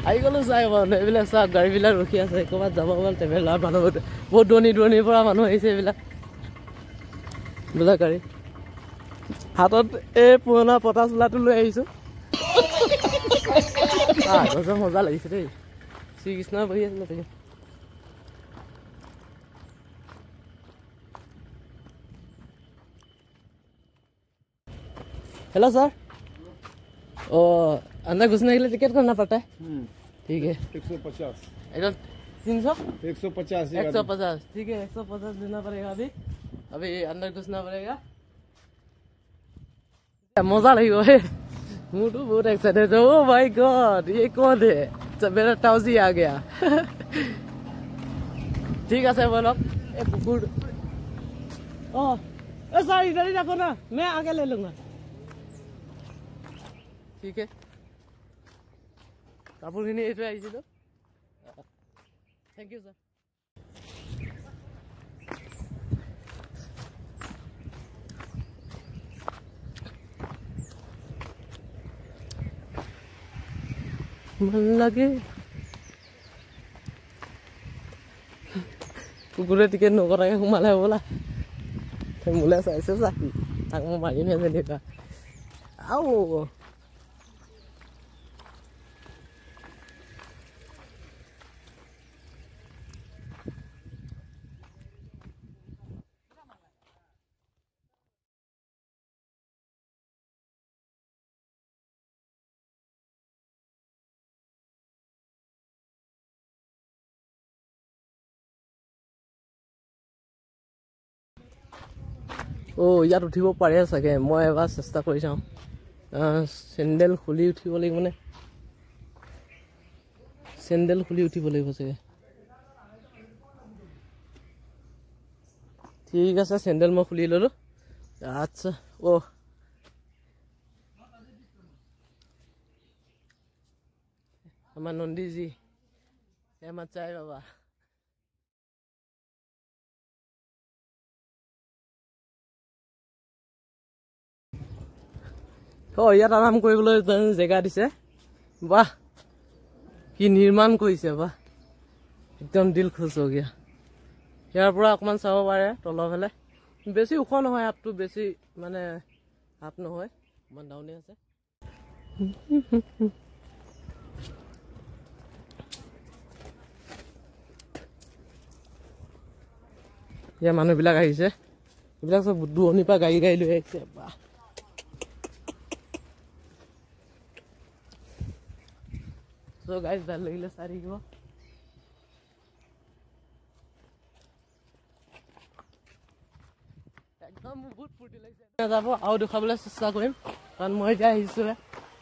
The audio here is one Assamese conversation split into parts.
আহি গ'লো চাই মানুহ এইবিলাক চাওক গাড়ীবিলাক ৰখি আছে ক'ৰবাত যাব গ'ল ট্ৰেভেলাৰ মানুহ বহুত দূৰণিৰ পৰা মানুহ আহিছে এইবিলাক গাড়ী হাতত এই পুৰণা পটা চোলাটো লৈ আহিছোঁ মজা লাগিছে দেই শ্ৰীকৃষ্ণ বহি আছিলে তাকে हेलो सर ओ अंदर घुसने के लिए टिकट करना पड़ता है ठीक है 150 इधर 300 150 150 ठीक है 150 देना पड़ेगा अभी अंदर घुसना पड़ेगा मजा लगेगा है मुझे बहुत एक्साइटेड है ओ माय गॉड ये कौन है सब मेरा टाउसी आ गया ठीक है सर बोलो ए कुकुर ओ सर इधर ही रखो ना मैं आगे ले लूंगा ठीक है কাপোৰখিনি এইটো আহিছিল থ্যাংক ইউ স্যাৰ ভাল লাগে কুকুৰে টিকেট নকৰাকে সোমালে বোলা মোলে চাইছে চাকি তাক মই মাৰিম যেনেকুৱা আও ইয়াত উঠিব পাৰে চাগে মই এবাৰ চেষ্টা কৰি চাওঁ চেণ্ডেল খুলি উঠিব লাগিব মানে চেণ্ডেল খুলি উঠিব লাগিব চাগে ঠিক আছে চেণ্ডেল মই খুলি ল'লোঁ আচ্ছা আমাৰ নন্দীজি হেমা চাই বাবা ইয়াত আৰাম কৰিবলৈ জেগা দিছে বাহ কি নিৰ্মাণ কৰিছে বাহ একদম দিল খুশ হৈ গিয়া ইয়াৰ পৰা অকণমান চাব পাৰে তলৰ ফালে বেছি ওখ নহয় আপটো বেছি মানে আপ নহয় অকণমান ডাউনে আছে ইয়াৰ মানুহবিলাক আহিছে এইবিলাক চব দূৰণিৰ পৰা গাড়ী লৈ আহিছে বাহ So guys, ভাল লাগিলে চাই থাকিব একদম বহুত ফূৰ্তি লাগিছে যাব আৰু দেখাবলৈ চেষ্টা কৰিম কাৰণ মই এতিয়া আহিছোঁ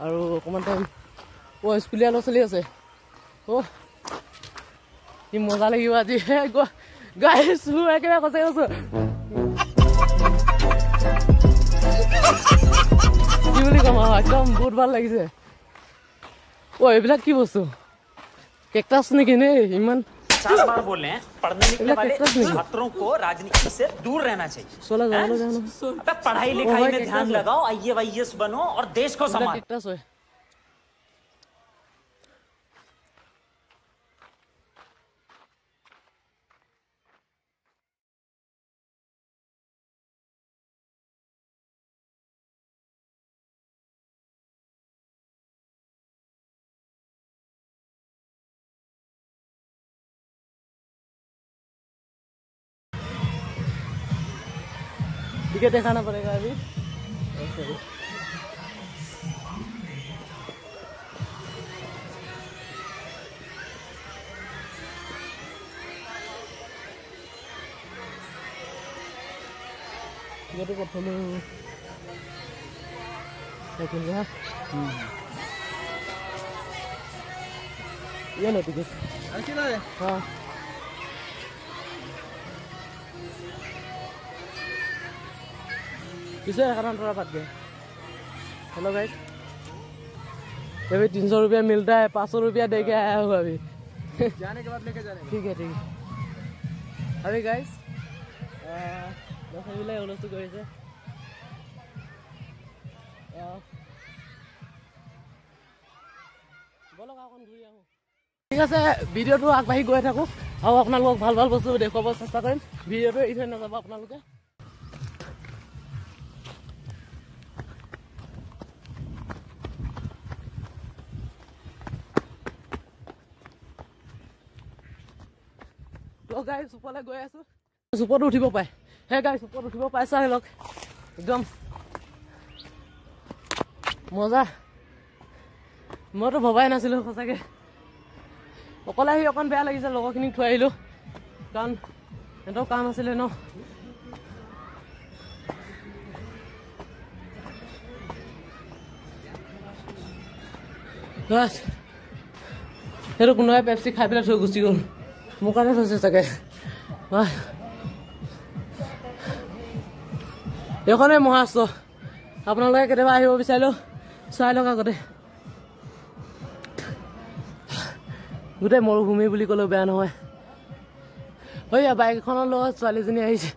আৰু অকণমান টাইম স্কুলীয়া ল'ৰা ছোৱালী আছে কি মজা লাগিব আজি গাইছ একেবাৰে সঁচাই কৈছোঁ কি বুলি ক'ম আৰু একদম বহুত ভাল লাগিছে এইবিলাক কি বস্তু কেকটাছ নেকি নে ইমান 50 बार बोल रहे हैं पढ़ने निकले वाले छात्रों को राजनीति से दूर रहना चाहिए अबे पढ़ाई लिखाई में ध्यान लगाओ आईएएस बनो और देश को संभालो टिकट दिखाना पड़ेगा अभी टिकट को फॉलो सेकंड है ये ना टिकट अच्छा है हां किसे कारण थोड़ा बात गया हेलो गाइस अभी 300 रुपया मिलता है 500 रुपया दे के आया हूँ अभी जाने के बाद लेके जाने ठीक है अभी गाइस दसैले हुलस्तु गरिছে ঠিক আছে ভিডিঅ'টো আগবাঢ়ি গৈ থাকোঁ আৰু আপোনালোকক ভাল ভাল বস্তু দেখুৱাব চেষ্টা কৰিম ভিডিঅ'টো এৰি থৈ নাযাব আপোনালোকে গাই চুপলৈ গৈ আছো চুপতো উঠিব পাৰে সেই গাই চুপত উঠিব পাইছা লওক একদম মজা মইতো ভবাই নাছিলো সঁচাকে অকলে আহি অকণ বেয়া লাগিছে লগৰখিনিক থৈ আহিলো কাৰণ সিহঁতৰ কাম আছিলে ন সেইটো কোনোবাই পেপচি খাই পেলাই থৈ গুচি গ'ল মোৰ কাৰণে থৈছে চাগে এইখনে মহাৰাষ্ট্ৰ আপোনালোকে কেতিয়াবা আহিব বিচাৰিলেও চাই লওক আগতে গোটেই মৰুভূমি বুলি ক'লেও বেয়া নহয় ঐ বাইক এখনৰ লগত ছোৱালীজনী আহিছে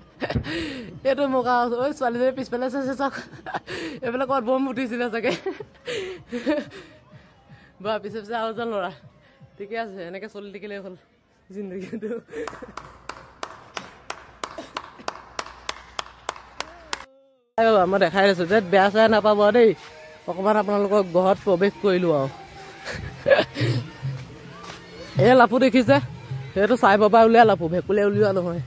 এইটো মোক ঐ ছোৱালীজনী পিছফালে চাইছে চাওক এইফালে ক'ত বম ফুটিছিলে চাগে বা পিছে পিছে আৰু এজন ল'ৰা ঠিকে আছে এনেকৈ চলি থাকিলে হ'ল জিন্দগীটো মই দেখাই আছো যে বেয়া চেয়া নাপাব দেই অকণমান আপোনালোকৰ ঘৰত প্ৰৱেশ কৰিলোঁ আৰু এই লাপু দেখিছে সেইটো চাই পাবা উলিয়াই লাপু ভেকুলীয়া উলিওৱা নহয়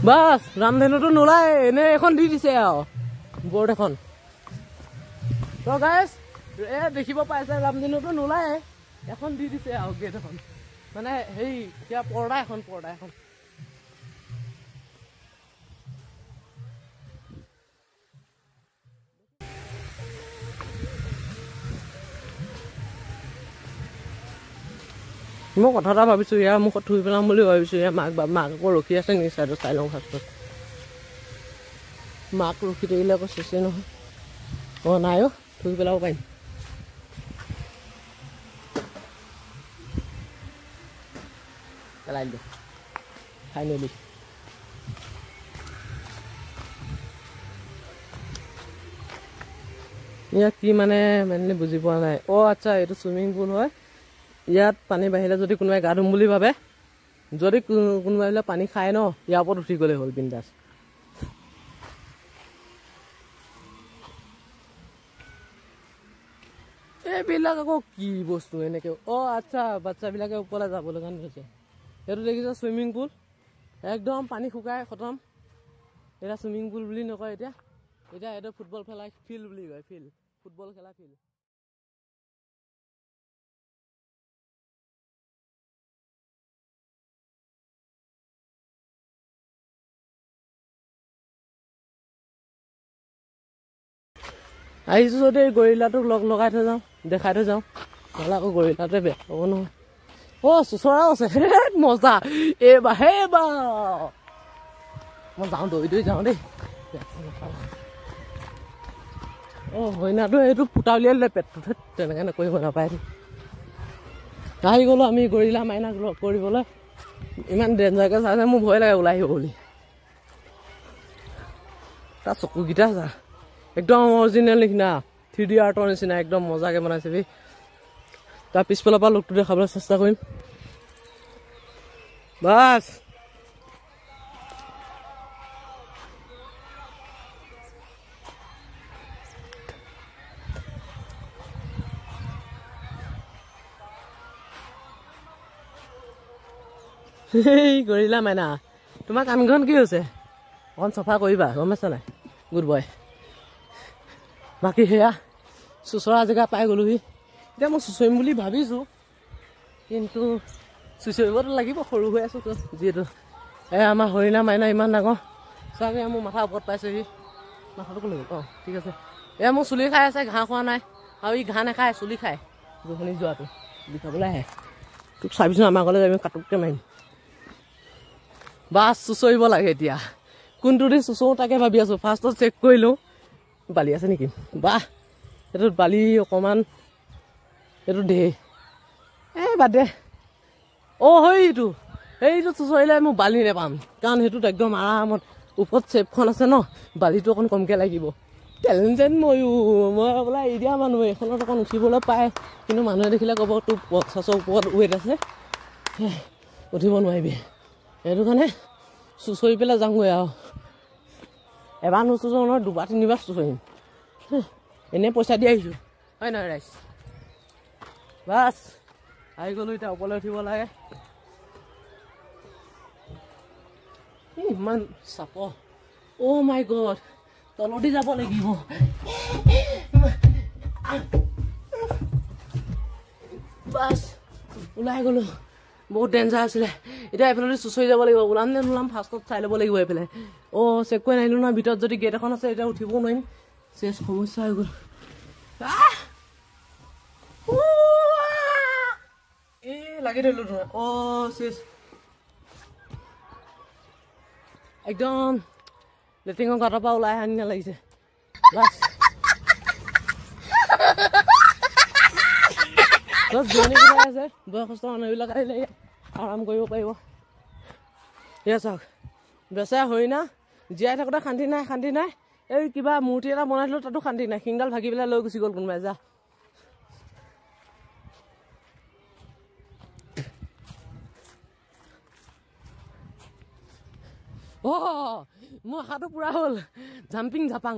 বাছ ৰামধেনুটো নোলায় এনে এখন দি দিছে আৰু বৰ্ড এখন তো গাইছ দেখিব পাইছে ৰামধেনুটো নোলায় এখন দি দিছে আৰু গেট এখন মানে সেই কিবা পৰ্দা এখন মই কথা এটা ভাবিছোঁ ইয়াৰ মুখত থুই পেলাম বুলি ভাবিছোঁ ইয়াৰ মাক আকৌ ৰখি আছে নেকি চাইডত চাই লওঁ ফাৰ্ষ্টত মাক ৰখি থাকিলে আকৌ চেচে নহয় অঁ নাই অ' থুই পেলাব পাৰিম পেলাই দিলোঁ ফাইনেলি ইয়াক কি মানে মেইনলি বুজি পোৱা নাই অ' আচ্ছা এইটো চুইমিং পুল হয় ইয়াত পানী বাঢ়িলে যদি কোনোবাই গা ধুম বুলি ভাবে যদি কোনোবাই বোলে পানী খায় ন ইয়াৰ ওপৰত উঠি গ'লে হ'ল বিন্দাছ এইবিলাক আকৌ কি বস্তু এনেকৈ অ' আচ্ছা বাচ্চাবিলাকে ওপৰলৈ যাবলৈ কাৰণে হৈছে এইটো দেখিছে চুইমিং পুল একদম পানী শুকাই খতম এতিয়া চুইমিং পুল বুলি নকয় এতিয়া এইটো ফুটবল খেলা ফিল্ড বুলি কয় ফুটবল খেলা ফিল্ড আহিছোঁ যদি গৰিলাটোক লগাই থৈ যাওঁ দেখাই থৈ যাওঁ নহ'লে আকৌ গৰিলাটোৱে বেয়া হ'ব নহয় অ' চুচৰাও আছে মজা এইবাৰ মই যাওঁ দৌৰি যাওঁ দেই অ' হৰিণাটো এইটো ফুটা উলিয়াই দিলে পেটটো তেনেকৈ নকৰিব নাপায় আহি গ'লোঁ আমি গৰিলা মাইনাক লগ কৰিবলৈ ইমান ডেঞ্জাৰকৈ চাইছে মোৰ ভয় লাগে ওলাই আহিব বুলি তাৰ চকুকেইটা চা একদম অৰিজিনেল নিচিনা 3D আৰ্টৰ নিচিনা একদম মজাকৈ বনাইছে বি তাৰ পিছফালৰ পৰা লোকটো দেখাবলৈ চেষ্টা কৰিম বাছ গৰিলা মাইনা তোমাৰ কামখন কি হৈছে অকণ চফা কৰিবা গম পাইছা নাই গুড বয় বাকী সেয়া চুচৰা জেগা পাই গ'লোহি এতিয়া মই চুচৰিম বুলি ভাবিছোঁ কিন্তু চুচৰিবতো লাগিব সৰু হৈ আছোঁ তো যিহেতু আমাৰ হৰিণা মাইনা ইমান ডাঙৰ চাগে মোৰ মাথা ওপৰত পাইছেহি মাথাটো ক'লৈ অঁ ঠিক আছে মোৰ চুলি খাই আছে ঘাঁহ খোৱা নাই আৰু ই ঘাঁহ নাখায় চুলি খায় জোখনি যোৱাটো দেখাবলৈ আহে তোক চাবিচোন আমাৰ ঘৰলৈ আমি কাটুককৈ মাৰিম বাছ চুচৰিব লাগে এতিয়া কোনটো দি চুচৰো তাকে ভাবি আছোঁ ফাৰ্ষ্টত চেক কৰিলোঁ বালি আছে নেকি বাহ এইটোত বালি অকণমান এইটো ঢেৰ বাদ দে অ' সেইটো চুচৰিলে মোক বালি নাপাম কাৰণ সেইটোত একদম আৰামত ওপৰত চেপখন আছে ন বালিটো অকণ কমকৈ লাগিব টেলেণ্টেড ময়ো মই বোলে এৰি দিয়া মানুহ এইখনত অকণ উঠিবলৈ পায় কিন্তু মানুহে দেখিলে ক'ব তোৰ 50ৰ ওপৰত ৱেইট আছে উঠিব নোৱাৰিবি সেইটো কাৰণে চুঁচৰি পেলাই যাওঁগৈ আৰু এবাৰ নুচুচো নহয় 2 বাৰ 3 বাৰ চুঁচৰিম এনেই পইচা দি আহিছোঁ হয় নহয় ৰাইজ বাছ আহি গ'লোঁ এতিয়া ওপৰলৈ উঠিব লাগে ইমান চাপৰ অ' মাই গড তলদি যাব লাগিব বাছ ওলাই গ'লোঁ বহুত ডেঞ্জাৰ আছিলে এতিয়া এইফালে চুঁচৰি যাব লাগিব ওলাম নে নোলাম ফাৰ্ষ্টত চাই ল'ব লাগিব এইফালে অ' চেক কৰি নাহিলোঁ নহয় ভিতৰত যদি গেট এখন আছে এতিয়া উঠিবও নোৱাৰিম চেচ সমস্যা হৈ গ'ল এই লাগি ধৰিলোঁ তোমাৰ অ' চেচ একদম লেট্ৰিঙৰ গাঁতৰ পৰা ওলাই অহা নিচিনা লাগিছে বাছ চব জোৰণি ওলাই আছে বয়সস্থ মানুহবিলাক আহিলে আৰাম কৰিব পাৰিব এয়া চাওক বেচা হৰিণা জীয়াই থাকোঁতে শান্তি নাই এই কিবা মূৰ্তি এটা বনাই দিলোঁ তাতো শান্তি নাই শিংডাল ভাগি পেলাই লৈ গুচি গ'ল কোনোবাই যা অ' মোৰ আশাটো পূৰা হ'ল জাম্পিং জাপাং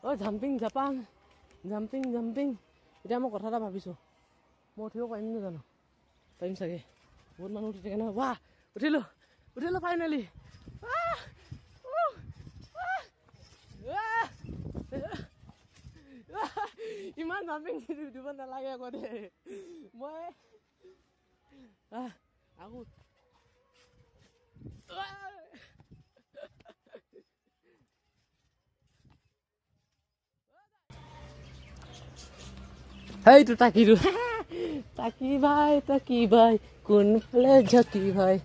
অ' জাম্পিং জাপাং জাম্পিং এতিয়া মই কথা এটা ভাবিছোঁ মই উঠিব পাৰিম নে জানো পাৰিম চাগে বহুত মানুহ উঠি থাকে নহয় বাহ উঠিলোঁ ফাইনেলি ইমান জাম্পিং দিব নালাগে আকৌ দেই মই আকৌ সেইটো তাকিটো তাকি ভাই কোনফালে ঝকি ভাই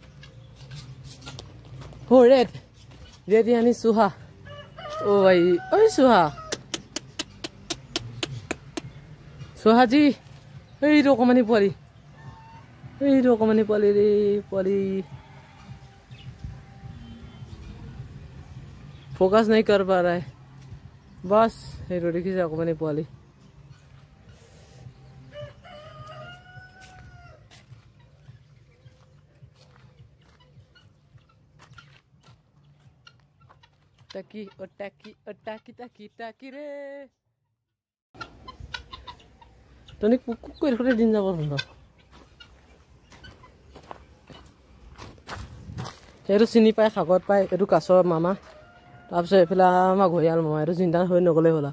ৰেড ৰেড ইয়ানি চুহা অ' ভাই ঐ চুহাজি এইটো অকণমানি পোৱালি ৰে পোৱালি फोकस नहीं कर पा रहा है बस ये रोटी की अकमानी पोवाली टाकी रे तनिक कुक कर दिन যাব ধন্দ এইটো চিনি পায় সাগত পায় এইটো কাছৰ মামা তাৰপিছত এইফালে আমাৰ ঘৰিয়াল মামা এইটো চিন্তা হৈ নগ'লেই হ'ল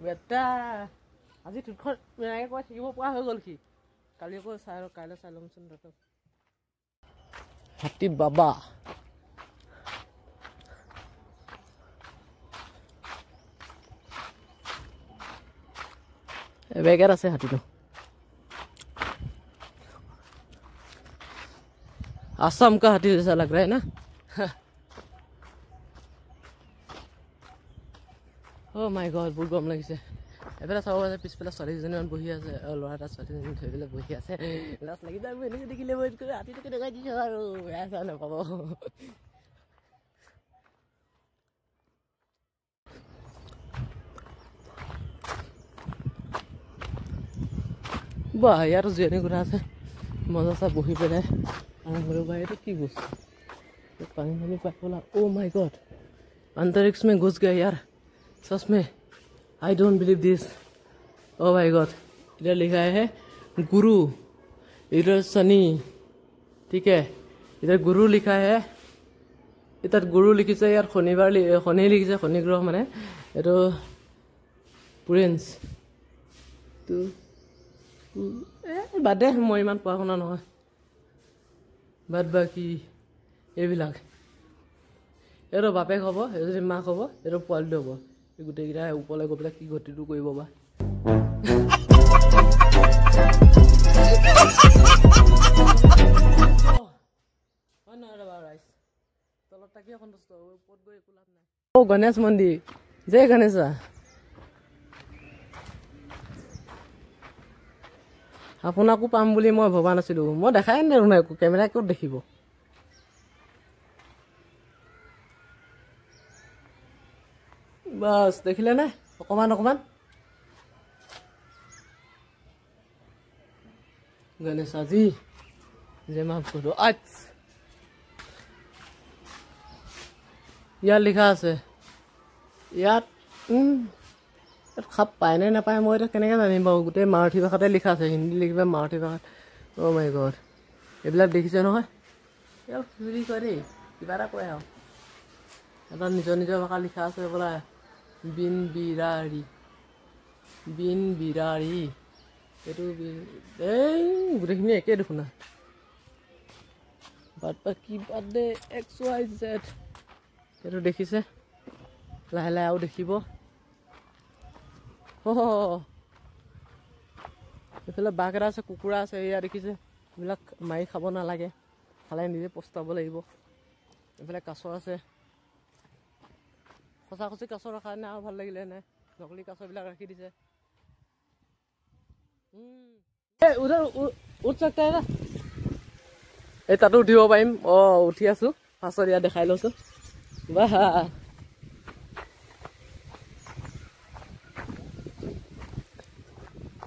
বেটা আজি ঠোঁটখন এনেকৈ কৈ থাকিব পৰা হৈ গ'ল সি কালি আকৌ কাইলৈ চাই ল'মচোন দাঁতক হাতী বাবা বেগেত আছে হাতীটো आसाम का हाथी जैसा लग रहा है ना ओ माय गॉड बहुत गरम লাগিছে এফালে চাব আছে পিছফালে ছোৱালীজনীমান বহি আছে আৰু ল'ৰা এটা ছোৱালীজনী থৈ পেলাই বহি আছে লাজ লাগি যায় মই এনেকৈ দেখিলে মই হাতীটোকে দেখাই দিছোঁ আৰু বেয়া চেয়া নাপাব বাহ ইয়াতো জিৰণি কোঠা আছে মজা চা বহি পেলাই तो की घुस पानी पानी बोला ओ माय गॉड अंतरिक्ष में घुस गया यार सच में I don't believe this O my God इधर लिखा है गुरु इधर शनि ठीक है इधर गुरु लिखा है इधर गुरु लिखी से यार शनिवार शनि लिखी शनि ग्रह माने ये प्रिंस तो बादे मैं इमान पढ़ा शुना নহয় বাদ বাকি এইবিলাক এইটো বাপেক হ'ব এইটো মাক হ'ব এইটো পোৱালিটো হ'ব এই গোটেইকেইটা ওপৰলৈ গৈ পেলাই কি গতিটো কৰিব বা তলত তাকি সন্তুষ্ট ওপৰত গৈ একো লাভ নাই অ' গণেশ মন্দিৰ জয় গণেশা আপোনাকো পাম বুলি মই ভবা নাছিলোঁ মই দেখাই নাই একো কেমেৰা ক'ত দেখিব বাস দেখিলে নে অকমান অকমান গণেশ আজি যে মাফ কৰো আজ ইয়াত লিখা আছে ইয়াত খাপ পায় নে নাপায় মই এতিয়া কেনেকৈ জানিম বাৰু গোটেই মাৰাঠী ভাষাতে লিখা আছে হিন্দী লিখিবা মাৰাঠী ভাষাত অ' মাই গড এইবিলাক দেখিছে নহয় ইয়াক চুৰি কৰে দেই কিবা এটা কয় আৰু এটা নিজৰ নিজৰ ভাষা লিখা আছে বোলা বিন বিৰাৰী এইটো এই গোটেইখিনি একেই দেখোন না বাট বাকী বাৰ্থডে XYZ এইটো দেখিছে লাহে লাহে আৰু দেখিব এইফালে বাঘ এটা আছে কুকুৰা আছে এয়া দেখিছে এইবিলাক মাৰি খাব নালাগে খালে নিজে পস্তাব লাগিব এইফালে কাছ আছে সঁচা সঁচি কাছ ৰখা নাই আৰু ভাল লাগিলে নাই নকলি কাছবিলাক ৰাখি দিছে উঠ চাকটা না এই তাতো উঠিব পাৰিম উঠি আছো পাছত ইয়াত দেখাই লৈছো বাহ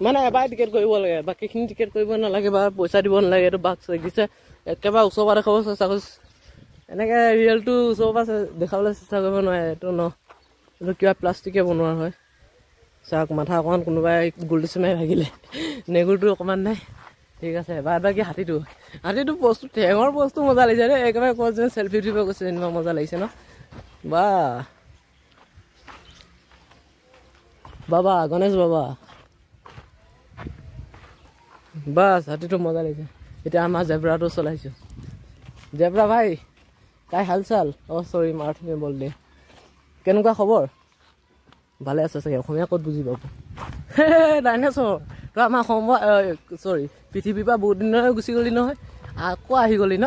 মানে এবাৰ টিকেট কৰিব লাগে বাকীখিনি টিকেট কৰিব নালাগে বা পইচা দিব নালাগে এইটো বাঘ দেখিছে একেবাৰে ওচৰৰ পৰা দেখাব চেষ্টা কৰিছে এনেকৈ ৰিয়েলটো ওচৰৰ পৰা দেখাবলৈ চেষ্টা কৰিব নোৱাৰে এইটো ন এইটো কিবা প্লাষ্টিকে বনোৱা হয় চাওক মাথা অকণমান কোনোবাই গোল্ড চিমাই ভাগিলে নেগুৰটো অকণমান নাই ঠিক আছে বাদ বাকী হাতীটো বস্তু ঠেঙৰ বস্তু মজা লাগিছে দেই একেবাৰে ক'ত যেন চেল্ফি উঠিব গৈছে এনেকুৱা মজা লাগিছে ন বাবা গণেশ বাবা বাস হাতীটো মজা লাগিছে এতিয়া আমাৰ জেব্ৰাটো চলাইছোঁ জেব্ৰা ভাই কাই হাল চাল চৰি মাৰাঠী বল দে কেনেকুৱা খবৰ ভালে আছে চাগে অসমীয়া ক'ত বুজি পাব ডাইনেছৰ তই আমাৰ অসমৰ চৰি পৃথিৱীৰ পৰা বহুত দিনৰে গুচি গ'লি নহয় আকৌ আহি গ'লি ন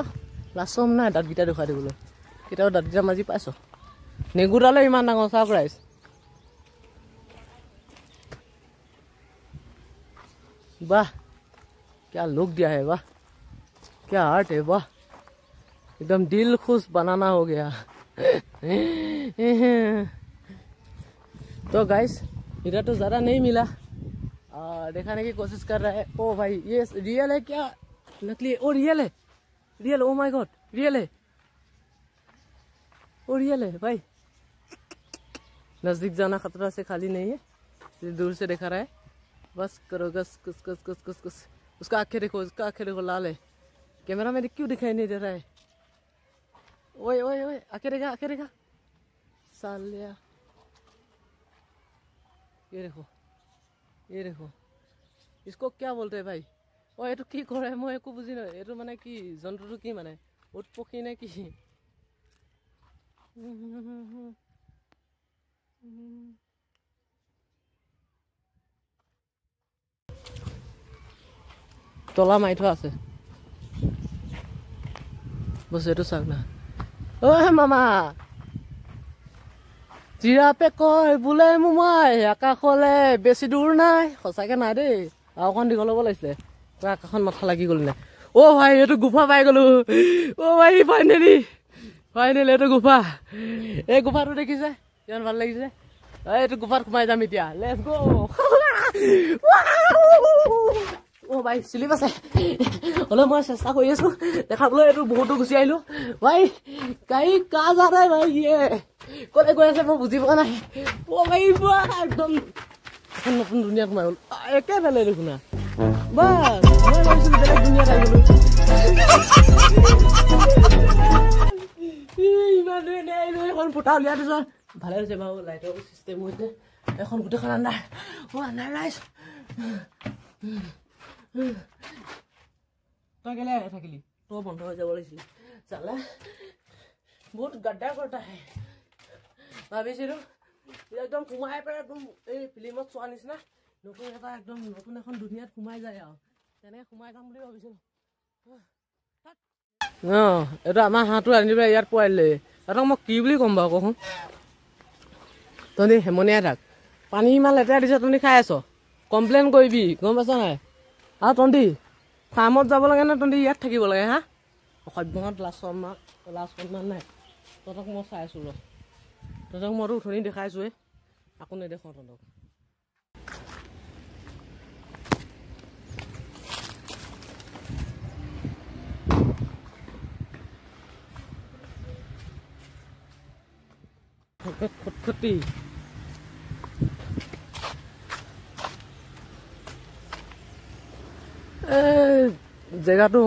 লাচম নাই দাঁতকেইটা দেখুৱাই দিবলৈ কেতিয়াও দাঁতকেইটা মাজি পাইছ নেগুৰডালে ইমান ডাঙৰ ছাৰপ্ৰাইজ वाह क्या लुक दिया है वाह क्या आर्ट है वाह एकदम दिल खुश बनाना हो गया तो गाइस इधर तो ज़्यादा नहीं मिला दिखाने की कोशिश कर रहा है ओ भाई ये रियल है क्या नकली है ओ real oh my god real है ओ रियल है भाई नज़दीक जाना खतरा से खाली नहीं है दूर से दिखा रहा है बस करो गस कुस कुस कुस कुस कुस उसका आंखें देखो लाल है कैमरा में क्यों दिखाई नहीं दे रहा है ओए ओए ओए आंखें देखा सालिया ये देखो इसको क्या बोलते हैं भाई ओ ये तो की करे मैं एको बुझी ना ये तो माने की जंतुটো की माने उठ पखी ने की তলা মাৰি থোৱা আছে বস এইটো চাওক না অ মামা জিৰাপে কয় বোলে মোমাই আকাশলে বেছি দূৰ নাই সঁচাকে নাই দেই আৰু অকণ দীঘল হ'ব লাগিছিলে তই আকাশখন মাথা লাগি গ'ল নে অ ভাই এইটো গুফা পাই গ'লো অ ভাই ফাইনেলি এইটো গুফা এই গুফাটো দেখিছে কিমান ভাল লাগিছে এইটো গুফাত সোমাই যাম এতিয়া লেটছ গো ओ भाई स्लिप আছে হলে মই চেষ্টা কৰি আছো দেখাবলৈ এটো বহুতো গুছি আইলো ভাই কাই কা যা ৰে ভাই ये কোনে গৈ আছে মই বুজি পোৱা নাই ও ভাই বাহ একদম নতুন দুনিয়াত মই একে বেলে দেখুনা বাস মই ভাবিছো বেলেগ দুনিয়াত আই গলো ইমানে নাই এখন ফটো উলিয়া দিছ ভালে হৈছে বাবু লাইটৰ সিস্টেম হৈছে এখন গুটেখন আন্ডাৰ ও আন্ডাৰ গাইস तो अकेले থাকিলি তো বন্ধ হৈ যাব লাগিছিল চালা বহুত গड्डा करता है ভাবিছিলো একদম ঘুমাই পৰে একদম এই ফিল্মত চোৱা নিচিনা নতুন এটা একদম নতুন এখন দুনিয়াত ঘুমাই যায় আৰু তেনে ঘুমাই যাম বুলি ভাবিছিলো এটা আমাৰ হাতটো আনি পেলাই ইয়াত পোৱাইলে আৰু মই কি বুলি ক'ম বাৰু কওঁ তহঁতি হেমনিয়াই থাক পানী ইমান লেতেৰা দিছে তহঁতি খাই আছ কমপ্লেইন কৰিবি গম পাইছ নাই আৰু তহঁতি ফাৰ্মত যাব লাগে নে তহঁতি ইয়াত থাকিব লাগে হা অসভ্যত লাজ সন্মান নাই তহঁতক মই চাই আছোঁ ৰ তহঁতক মইতো উঠনি দেখাইছোঁৱে আকৌ নেদেখোঁ তহঁতক। খটখটি জেগাটো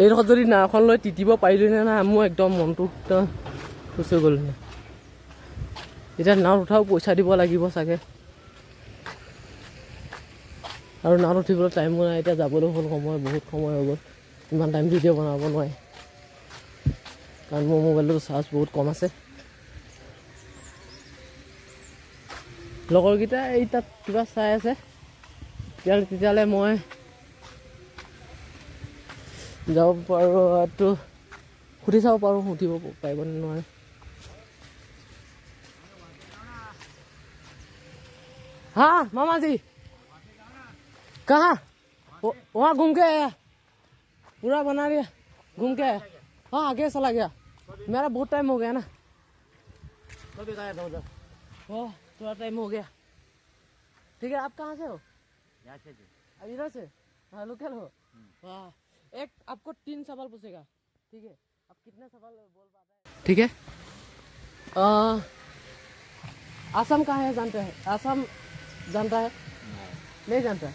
এইডোখৰত যদি নাওখন লৈ তিতিব পাৰিলোঁহে না, মোৰ একদম মনটো একদম খুচ হৈ গ'ল। এতিয়া নাৱত উঠাও পইচা দিব লাগিব চাগে, আৰু নাৱত উঠিবলৈ টাইমো নাই। এতিয়া যাবলৈ হ'ল, সময় বহুত সময় হৈ গ'ল। ইমান টাইম ভিডিঅ' বনাব নোৱাৰি, কাৰণ মোৰ মোবাইলটো চাৰ্জ বহুত কম আছে। লগৰকেইটা এই তাত কিবা চাই আছে, তেতিয়াহ'লে মই যাব পাৰোঁ, এইটো সুধি চাব পাৰোঁ উঠিব পাৰিব নে নোৱাৰে। हाँ मामा जी कहाँ? वहाँ घूम के आया, पूरा बना लिया, घूम के आया। हाँ आगे चला गया, मेरा बहुत टाइम हो गया ना। कभी गया था उधर? ओह थोड़ा टाइम हो गया। ठीक है, आप कहाँ से हो? यहाँ से। इधर से? हाँ लोकल हो। वाह, एक आपको 3 सवाल पूछेगा, ठीक है? आप कितने सवाल बोल पाते हैं? ठीक है। आसाम कहाँ है जानते हैं? आसाम जानता है? नहीं जानता।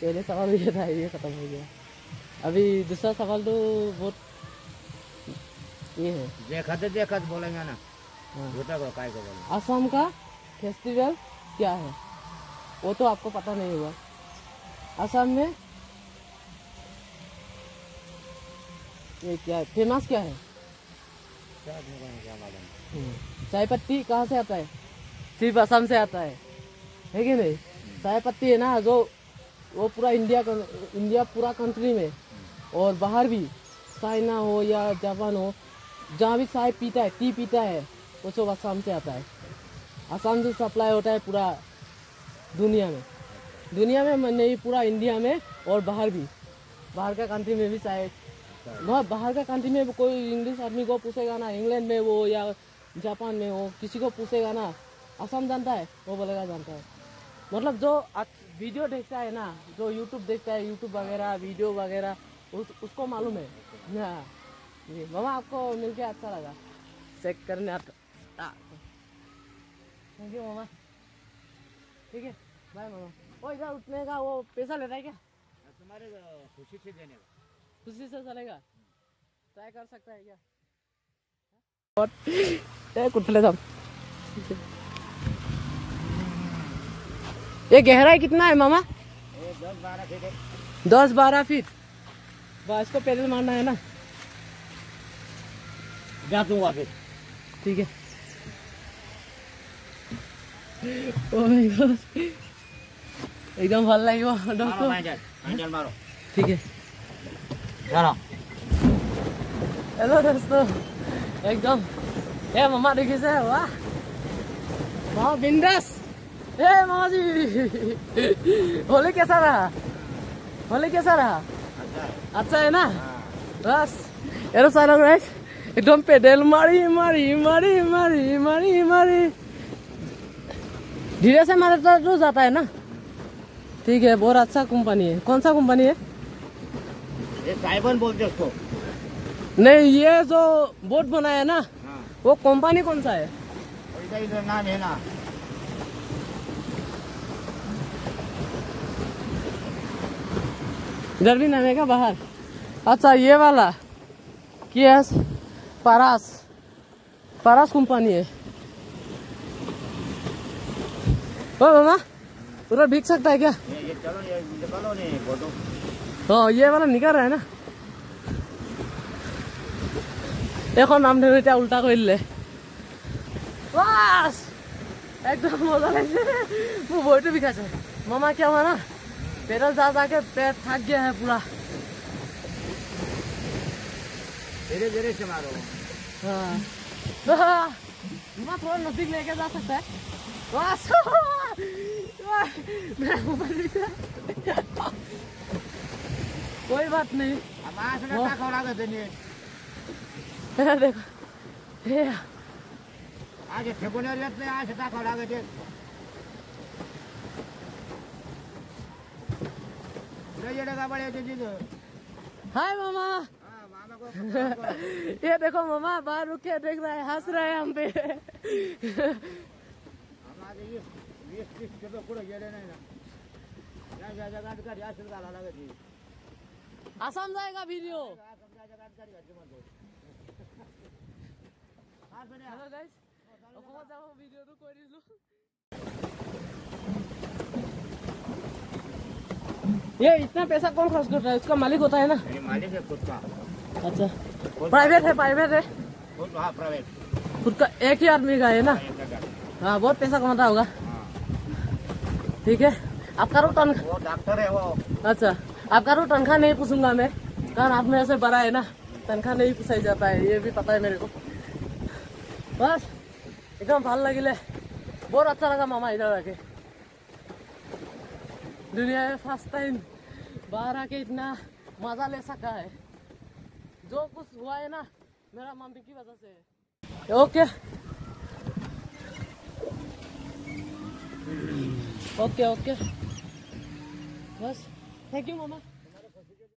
पहले सवाल ये था, ये खत्म हो गया। अभी दूसरा सवाल तो बहुत ये है, देखा बोलेंगे ना। आसाम का फेस्टिवल क्या है? वो तो आपको पता नहीं होगा। आसाम में ये क्या है, फेमस क्या है? चाय पत्ती कहाँ से आता है? सिर्फ आसाम से आता है कि नहीं? चाय पत्ती है ना, जो वो पूरा इंडिया पूरा कंट्री में और बाहर भी, चाइना हो या जापान हो, जहाँ भी चाय पीता है, टी पीता है, वो सब आसाम से आता है। आसाम से सप्लाई होता है पूरा दुनिया में नहीं, पूरा इंडिया में और बाहर भी, बाहर का कंट्री में भी चाय। बाहर का कंट्री में कोई इंग्लिश आदमी को पूछेगा ना, इंग्लैंड में वो या जापान में हो, किसी को पूछेगा ना आसाम जानता है, वो बोलेगा जानता है। मतलब जो वीडियो देखता है ना, जो यूट्यूब देखता है, यूट्यूब वगैरह वीडियो वगैरह, उसको मालूम है ना। जी मामा, आपको मिलके अच्छा लगा, चेक करने आता। थैंक यू मामा, ठीक है, बाय मामा। वो इधर उठने का वो पैसा लेता है क्या? तुम्हारे खुशी से देने का। खुशी से चलेगा, ट्राई कर सकता है क्या? कुछ सब ये गहराई कितना है मामा? 10-12 फीट है। 10-12 फीट। बस इसको पैदल मारना है ना। जा दूंगा फिर, ठीक है। ओह माय गॉड, एकदम ভাল লাগিব दोस्तों। मारो, ठीक है। चलो हेलो दोस्तों, एकदम ए मामा देखिए से, वाह वाह बिंदास। ए मामा जी होली कैसा रहा? अच्छा है ना? बस एरो सारा राइट एकदम पेडल मारी धीरे से मारे तो जाता है ना। ठीक है, बहुत अच्छा कंपनी है। कौन सा कंपनी है? ये साइबन बोलते उसको। नहीं, ये जो बोट बनाया ना, वो कंपनी कौन सा है? इधर नाम है ना। इधर भी नाम है क्या बाहर? अच्छा ये वाला केएस पारास कंपनी है। ओ मामा, उधर बिक सकता है क्या? ये चलो, ये निकालो नहीं फोटो। हाँ ये वाला निकल रहा है ना। एक नाम धरे इतना उल्टा कर दिले। बस एकदम मजा लगे, वो बहुत बिका है। मामा क्या हुआ ना, पैदल जाके पैर थक गया है पूरा। धीरे से मारो। हाँ थोड़ा नजदीक लेके जा सकता है। बस कोई बात नहीं, देखो आज ठेकुनेर येत नाही आज टाकावं लागत आहे. येडे गाबाळ येते तिथं. हाय मामा. हाँ, मामा को पकड़ को. ये देखो मामा बाहर रुक के देख रहा है, हंस रहा है हम पे. हमारे ये 20-30 किलो कुठं गेले नाही ना. या जगात का या शिरगाला लागत आहे. आसाम जाएगा वीडियो. समजा जगात का घ्यायची म्हणतो. हेलो गाइस, অসমত যাব ভিডিওটো কৰি দিলো. ये इतना पैसा कौन खर्च करता है? उसका मालिक होता है ना. मालिक है खुद का. अच्छा, प्राइवेट है? प्राइवेट है खुद. हाँ, प्राइवेट. खुद का एक ही आदमी का है ना. हाँ, बहुत पैसा कमाता होगा. ठीक है, आपका रो तनख्वाह. वो डॉक्टर है वो. अच्छा, आपका रो तनख्वाह नहीं पूछूंगा मैं, कारण आप मेरे से बड़ा है ना, तनख्वाह नहीं पूछा जाता है, ये भी पता है मेरे को. बस एकदम ভাল লাগিলে, बहुत अच्छा लगा मामा इधर आके. दुनिया में फर्स्ट टाइम बाहर आके इतना मजा ले सका है. जो कुछ हुआ है ना मेरा मम्मी की वजह से है. ओके ओके ओके, बस थैंक यू मामा.